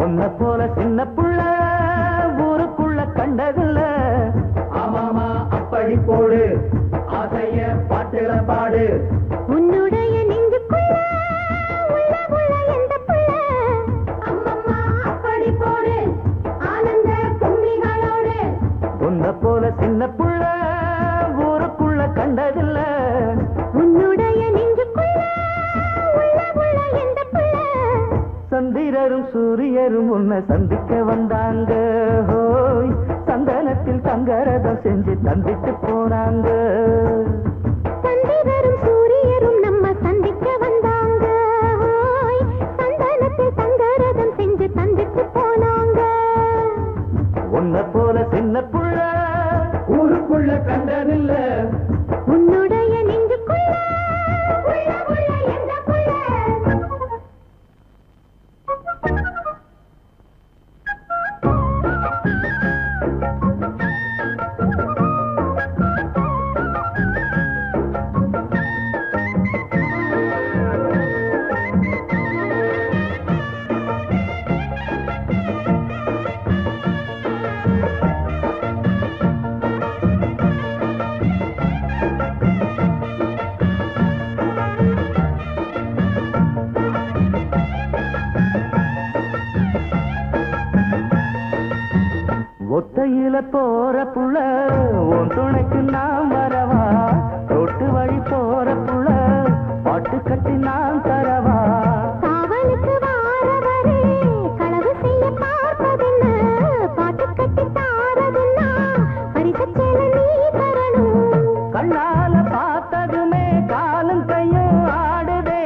உன்னை போல சின்ன புள்ள ஊருக்குள்ள கண்டதில்ல. ஆமாமா அப்படி போடு, ஆசைய பாட்டுல பாடு. உன்னுடைய நெஞ்சுக்குள்ள உள்ள உள்ள எந்த புள்ள, அம்மம்மா அப்படி போடு, ஆனந்த கும்மிகளோடு. உன்னை போல சின்ன புள்ள ஊருக்குள்ள கண்டதில்ல. உன்னுடைய நெஞ்சுக்குள்ள உள்ள உள்ள எந்த புள்ள. சந்திரரும் சூரியரும் உன்னை சந்திக்க வந்தாங்க. ஹோய் சந்தனத்தில் தங்கரதம் செஞ்சு தந்திட்டு போனாங்க. சந்திரரும் சூரியரும் நம்ம சந்திக்க வந்தாங்க. ஹோய் சந்தனத்தில் தங்கரதம் செஞ்சு தந்திட்டு போனாங்க. உன்னை போல சின்ன புள்ள ஊருக்குள்ள கண்டதில்ல. உன்னுடைய நெஞ்சுக்குள்ள உள்ள உள்ள எந்த புள்ள. ஒத்தையில போற புள்ள உன் துணைக்கு நான் வரவா. ரோட்டு வழி போற புள்ள பாட்டு கட்டி நான் தரவா. காவலுக்கு வாரவரே களவு செய்ய பார்ப்பதென்ன, பாட்டு கட்டி தாரதென்னா பரிசச்சேல நீ தரணும். கண்ணால பார்த்ததுமே காலும் கையும் ஆடுதே.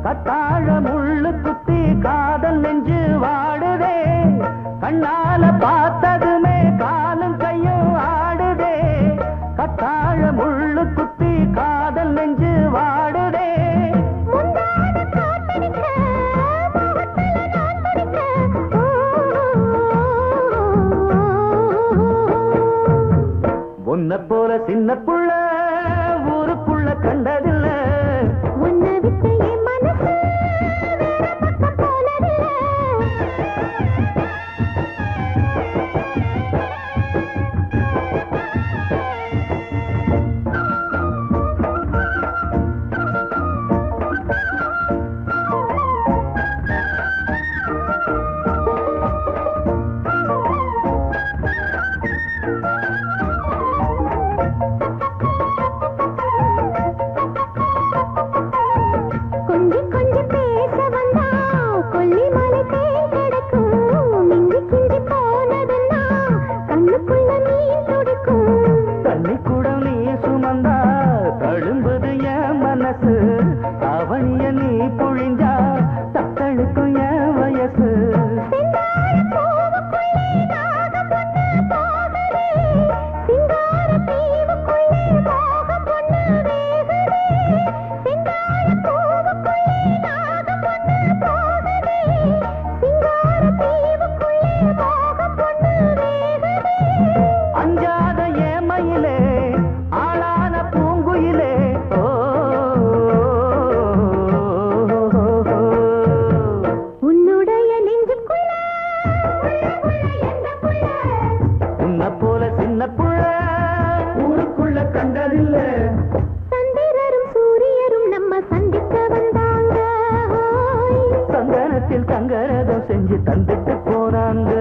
கத்தாழ முள்ளு குத்தி காதல் நெஞ்சு வாடுதே. கண்ணால பார்த்ததுமே காலும் கையும் ஆடுதே. கத்தாழ முள்ளு குத்தி காதல் நெஞ்சு வாடுதே. முந்தான காத்தடிக்க முகத்துல நான் துடிக்க. உன்னை போல சின்ன புள்ள ஊருக்குள்ள கண்டதில்ல. உன்னை விட்டு என் மனசு வேற பக்கம் போனதில்லை. கொஞ்சி கொஞ்சி பேச வந்தா கொல்லிமலை தேன் கிடக்கும். மிஞ்சி கிஞ்சி போனதுன்னா கண்ணுக்குள்ள நீர் துடிக்கும். தண்ணி கூட நீ சுமந்தா தழும்புது என் மனசு. அவனிய நீ புழிஞ்சா தத்தழுக்கும் என் வயசு. செந்தாழ பூவுக்குள்ளே நாகம் பொண்ணு போகுதே. சிங்கார தீவுக்குள்ளே மோகம் பொண்ணு வேகுதே. செந்தாழ பூவுக்குள்ளே நாகம் பொண்ணு போகுதே. சிங்கார தீவுக்குள்ளே மோகம் பொண்ணு வேகுதே. அஞ்சாத ஏமையிலே ஆளான பூங்குயிலே. ஓ உன்னுடைய நெஞ்சுக்குள்ள உள்ள உள்ள எந்த புள்ள. உன்னை போல சின்ன புள்ள ஊருக்குள்ள கண்டதில்ல. சந்திரரும் சூரியரும் நம்ம சந்திக்க வந்தாங்க. ஹோய் சந்தனத்தில் தங்கரதம் செஞ்சு தந்துட்டு போனாங்க.